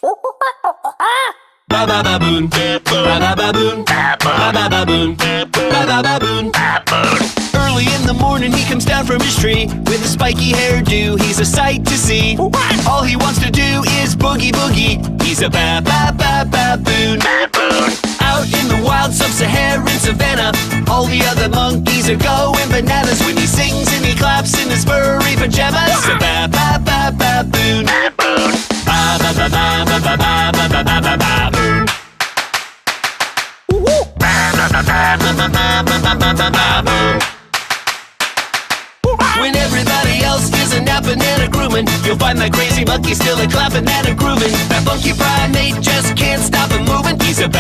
Baboon, baboon, baboon, baboon. Early in the morning he comes down from his tree with a spiky hairdo. He's a sight to see. All he wants to do is boogie boogie. He's a baboon. Out in the wild sub-Saharan savannah, all the other monkeys are going bananas when he sings and he claps in his furry pajamas. A baboon. When everybody else is a napping and a grooming, you'll find that crazy monkey still a clapping and a grooving. That funky primate just can't stop him moving. He's a